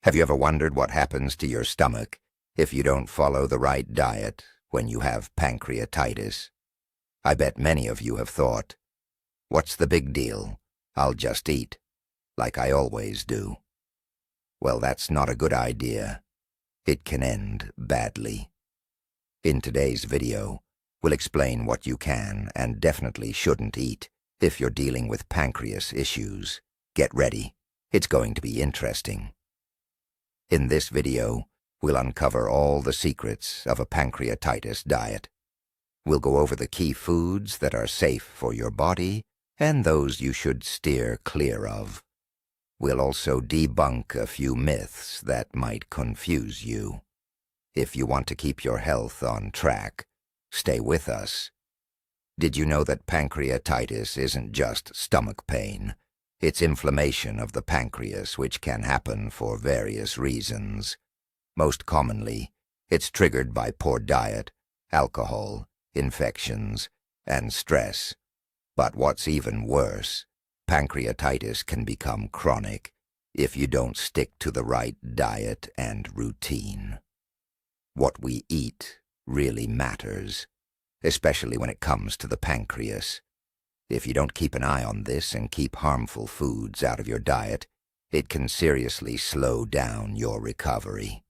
Have you ever wondered what happens to your stomach if you don't follow the right diet when you have pancreatitis? I bet many of you have thought, what's the big deal? I'll just eat, like I always do. Well, that's not a good idea. It can end badly. In today's video, we'll explain what you can and definitely shouldn't eat if you're dealing with pancreas issues. Get ready. It's going to be interesting. In this video, we'll uncover all the secrets of a pancreatitis diet. We'll go over the key foods that are safe for your body and those you should steer clear of. We'll also debunk a few myths that might confuse you. If you want to keep your health on track, stay with us. Did you know that pancreatitis isn't just stomach pain? It's inflammation of the pancreas, which can happen for various reasons. Most commonly, it's triggered by poor diet, alcohol, infections, and stress. But what's even worse, pancreatitis can become chronic if you don't stick to the right diet and routine. What we eat really matters, especially when it comes to the pancreas. If you don't keep an eye on this and keep harmful foods out of your diet, it can seriously slow down your recovery.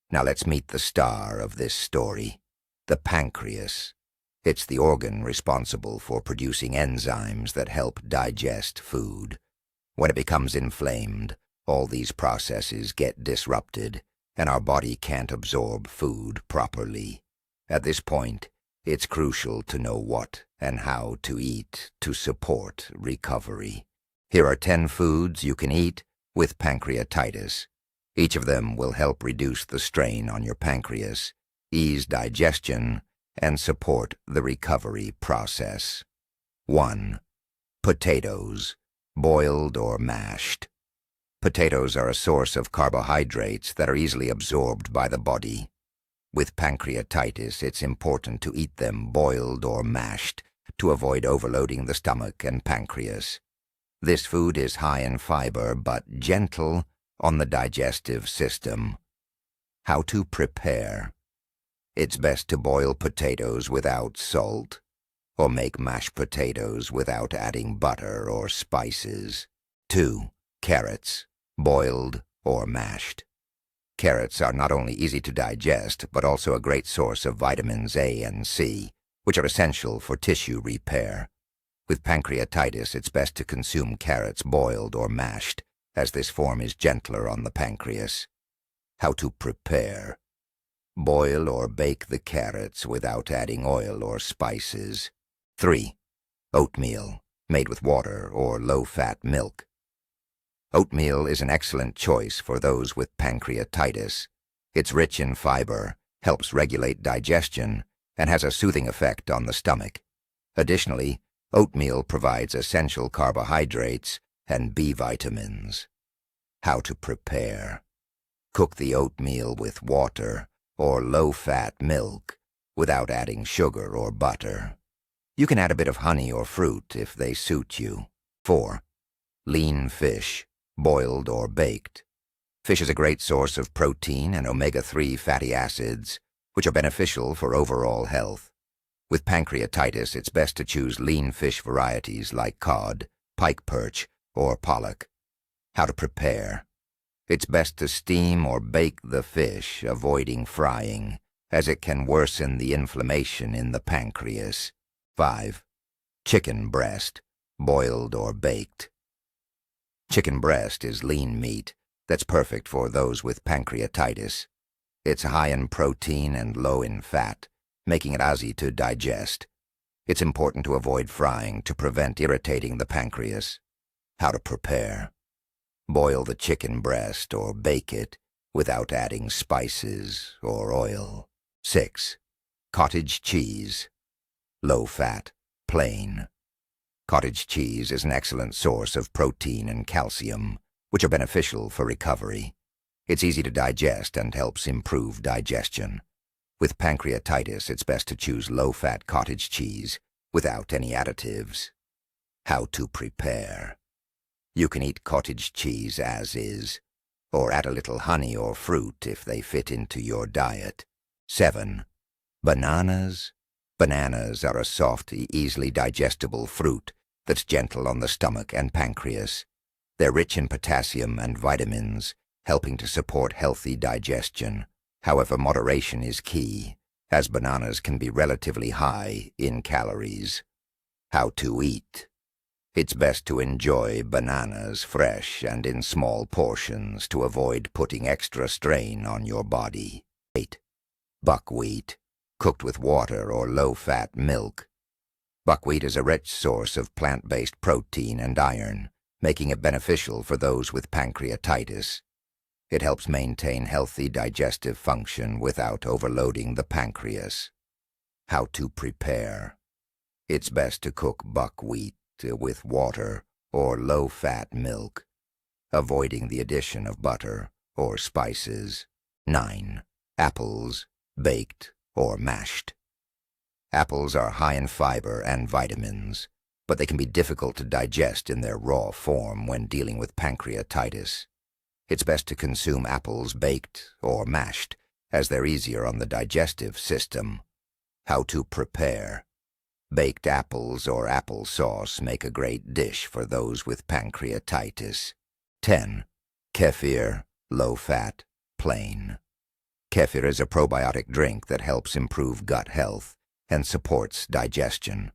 Now let's meet the star of this story, the pancreas. It's the organ responsible for producing enzymes that help digest food. When it becomes inflamed, all these processes get disrupted, and our body can't absorb food properly. At this point, it's crucial to know what and how to eat to support recovery. Here are 10 foods you can eat with pancreatitis. Each of them will help reduce the strain on your pancreas, ease digestion, and support the recovery process. 1. Potatoes, boiled or mashed. Potatoes are a source of carbohydrates that are easily absorbed by the body. With pancreatitis, it's important to eat them boiled or mashed to avoid overloading the stomach and pancreas. This food is high in fiber but gentle on the digestive system. How to prepare. It's best to boil potatoes without salt, or make mashed potatoes without adding butter or spices. 2. Carrots, boiled or mashed. Carrots are not only easy to digest, but also a great source of vitamins A and C, which are essential for tissue repair. With pancreatitis, it's best to consume carrots boiled or mashed, as this form is gentler on the pancreas. How to prepare. Boil or bake the carrots without adding oil or spices. 3. Oatmeal, made with water or low-fat milk. Oatmeal is an excellent choice for those with pancreatitis. It's rich in fiber, helps regulate digestion, and has a soothing effect on the stomach. Additionally, oatmeal provides essential carbohydrates and B vitamins. How to prepare. Cook the oatmeal with water or low-fat milk without adding sugar or butter. You can add a bit of honey or fruit if they suit you. 4. Lean fish, boiled or baked. Fish is a great source of protein and omega-3 fatty acids, which are beneficial for overall health. With pancreatitis, it's best to choose lean fish varieties like cod, pike perch, or pollock. How to prepare. It's best to steam or bake the fish, avoiding frying, as it can worsen the inflammation in the pancreas. 5. Chicken breast, boiled or baked. Chicken breast is lean meat that's perfect for those with pancreatitis. It's high in protein and low in fat, making it easy to digest. It's important to avoid frying to prevent irritating the pancreas. How to prepare. Boil the chicken breast or bake it without adding spices or oil. 6. Cottage cheese, low fat, plain. Cottage cheese is an excellent source of protein and calcium, which are beneficial for recovery. It's easy to digest and helps improve digestion. With pancreatitis, it's best to choose low-fat cottage cheese without any additives. How to prepare. You can eat cottage cheese as is, or add a little honey or fruit if they fit into your diet. 7. Bananas. Bananas are a soft, easily digestible fruit that's gentle on the stomach and pancreas. They're rich in potassium and vitamins, helping to support healthy digestion. However, moderation is key, as bananas can be relatively high in calories. How to eat. It's best to enjoy bananas fresh and in small portions to avoid putting extra strain on your body. 8. Buckwheat, cooked with water or low-fat milk. Buckwheat is a rich source of plant-based protein and iron, making it beneficial for those with pancreatitis. It helps maintain healthy digestive function without overloading the pancreas. How to prepare. It's best to cook buckwheat with water or low-fat milk, avoiding the addition of butter or spices. 9. Apples, baked or mashed. Apples are high in fiber and vitamins, but they can be difficult to digest in their raw form when dealing with pancreatitis. It's best to consume apples baked or mashed, as they're easier on the digestive system. How to prepare. Baked apples or applesauce make a great dish for those with pancreatitis. 10. Kefir, low-fat, plain. Kefir is a probiotic drink that helps improve gut health and supports digestion.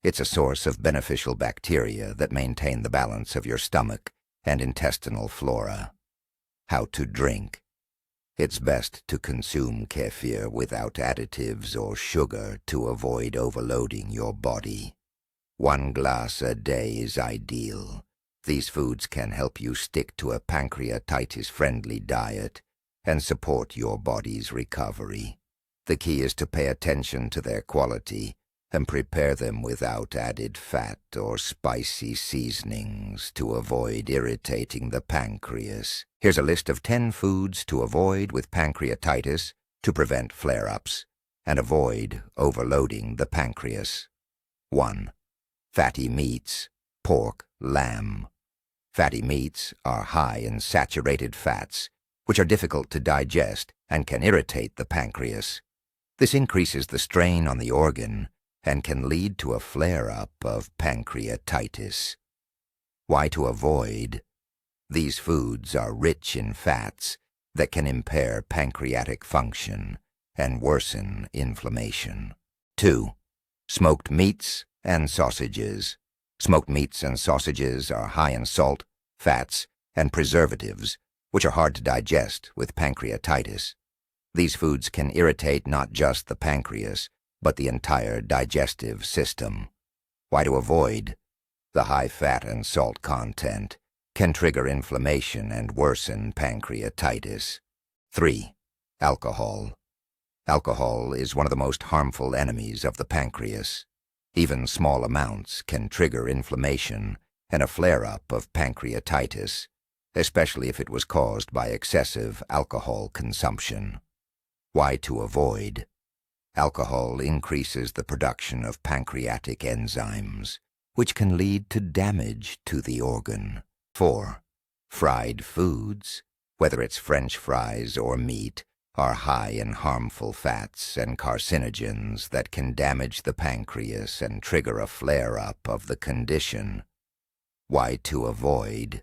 It's a source of beneficial bacteria that maintain the balance of your stomach and intestinal flora. How to drink. It's best to consume kefir without additives or sugar to avoid overloading your body. 1 glass a day is ideal. These foods can help you stick to a pancreatitis-friendly diet and support your body's recovery. The key is to pay attention to their quality and prepare them without added fat or spicy seasonings to avoid irritating the pancreas. Here's a list of 10 foods to avoid with pancreatitis to prevent flare-ups and avoid overloading the pancreas. 1. Fatty meats, pork, lamb. Fatty meats are high in saturated fats, which are difficult to digest and can irritate the pancreas. This increases the strain on the organ and can lead to a flare-up of pancreatitis. Why to avoid? These foods are rich in fats that can impair pancreatic function and worsen inflammation. 2. Smoked meats and sausages. Smoked meats and sausages are high in salt, fats, and preservatives, which are hard to digest with pancreatitis. These foods can irritate not just the pancreas, but the entire digestive system. Why to avoid? The high fat and salt content can trigger inflammation and worsen pancreatitis. 3. Alcohol. Alcohol is one of the most harmful enemies of the pancreas. Even small amounts can trigger inflammation and a flare-up of pancreatitis, especially if it was caused by excessive alcohol consumption. Why to avoid? Alcohol increases the production of pancreatic enzymes, which can lead to damage to the organ. 4. Fried foods, whether it's French fries or meat, are high in harmful fats and carcinogens that can damage the pancreas and trigger a flare-up of the condition. Why to avoid?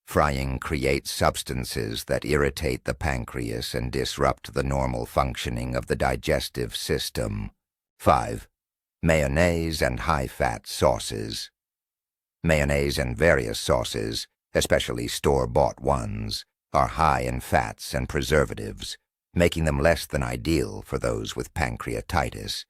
Frying creates substances that irritate the pancreas and disrupt the normal functioning of the digestive system. 5. Mayonnaise and high-fat sauces. Mayonnaise and various sauces, especially store-bought ones, are high in fats and preservatives, making them less than ideal for those with pancreatitis.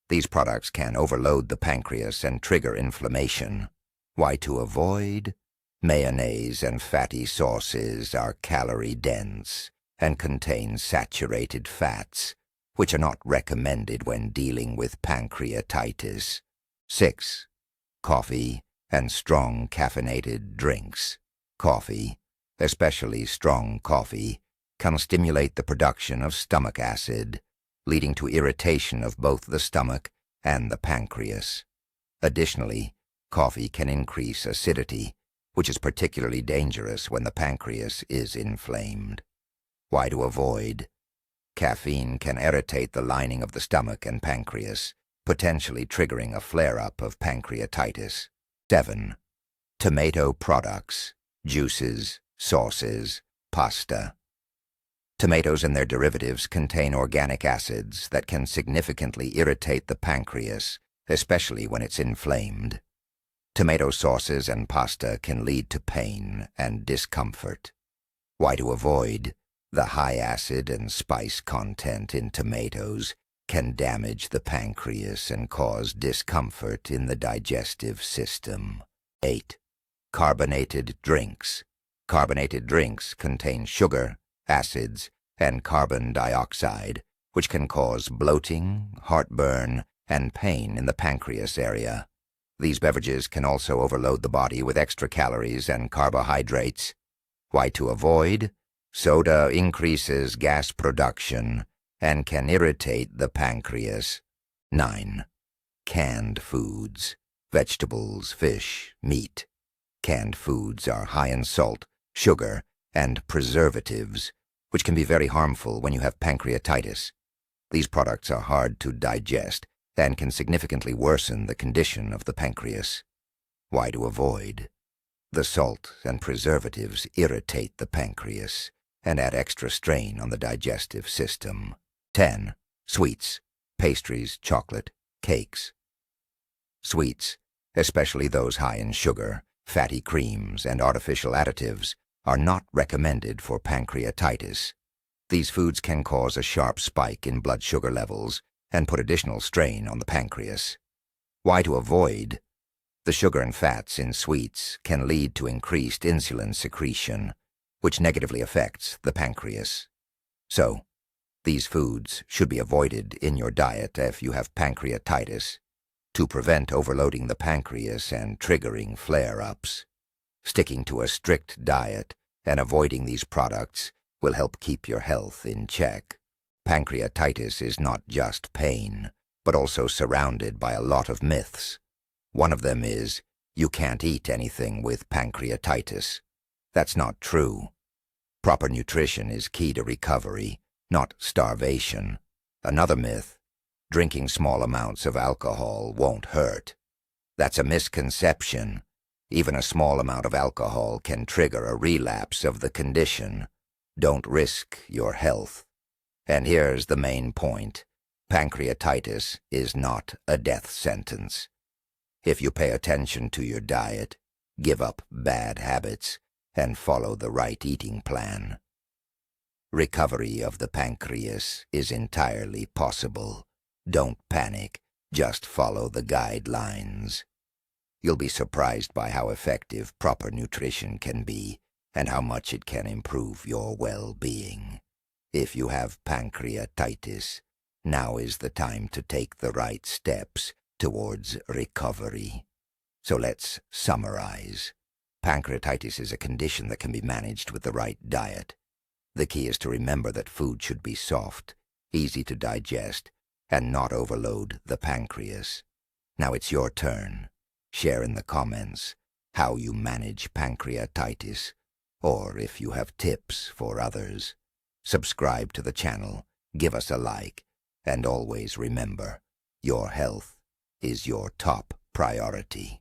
These products can overload the pancreas and trigger inflammation. Why to avoid? Mayonnaise and fatty sauces are calorie-dense and contain saturated fats, which are not recommended when dealing with pancreatitis. 6. Coffee and strong caffeinated drinks. Coffee, especially strong coffee, can stimulate the production of stomach acid, leading to irritation of both the stomach and the pancreas. Additionally, coffee can increase acidity, which is particularly dangerous when the pancreas is inflamed. Why to avoid? Caffeine can irritate the lining of the stomach and pancreas, potentially triggering a flare-up of pancreatitis. 7. Tomato products, juices, sauces, pasta. Tomatoes and their derivatives contain organic acids that can significantly irritate the pancreas, especially when it's inflamed. Tomato sauces and pasta can lead to pain and discomfort. Why to avoid? The high acid and spice content in tomatoes can damage the pancreas and cause discomfort in the digestive system. 8. Carbonated drinks. Carbonated drinks contain sugar, acids, and carbon dioxide, which can cause bloating, heartburn, and pain in the pancreas area. These beverages can also overload the body with extra calories and carbohydrates. Why to avoid? Soda increases gas production and can irritate the pancreas. 9. Canned foods, vegetables, fish, meat. Canned foods are high in salt, sugar, and preservatives, which can be very harmful when you have pancreatitis. These products are hard to digest and can significantly worsen the condition of the pancreas. Why to avoid? The salt and preservatives irritate the pancreas and add extra strain on the digestive system. 10. Sweets, pastries, chocolate, cakes. Sweets, especially those high in sugar, fatty creams, and artificial additives, are not recommended for pancreatitis. These foods can cause a sharp spike in blood sugar levels and put additional strain on the pancreas. Why to avoid? The sugar and fats in sweets can lead to increased insulin secretion, which negatively affects the pancreas. So, these foods should be avoided in your diet if you have pancreatitis to prevent overloading the pancreas and triggering flare-ups. Sticking to a strict diet and avoiding these products will help keep your health in check. Pancreatitis is not just pain, but also surrounded by a lot of myths. One of them is, you can't eat anything with pancreatitis. That's not true. Proper nutrition is key to recovery, not starvation. Another myth, drinking small amounts of alcohol won't hurt. That's a misconception. Even a small amount of alcohol can trigger a relapse of the condition. Don't risk your health. And here's the main point. Pancreatitis is not a death sentence. If you pay attention to your diet, give up bad habits, and follow the right eating plan, recovery of the pancreas is entirely possible. Don't panic, just follow the guidelines. You'll be surprised by how effective proper nutrition can be and how much it can improve your well-being. If you have pancreatitis, now is the time to take the right steps towards recovery. So let's summarize. Pancreatitis is a condition that can be managed with the right diet. The key is to remember that food should be soft, easy to digest, and not overload the pancreas. Now it's your turn. Share in the comments how you manage pancreatitis, or if you have tips for others. Subscribe to the channel, give us a like, and always remember, your health is your top priority.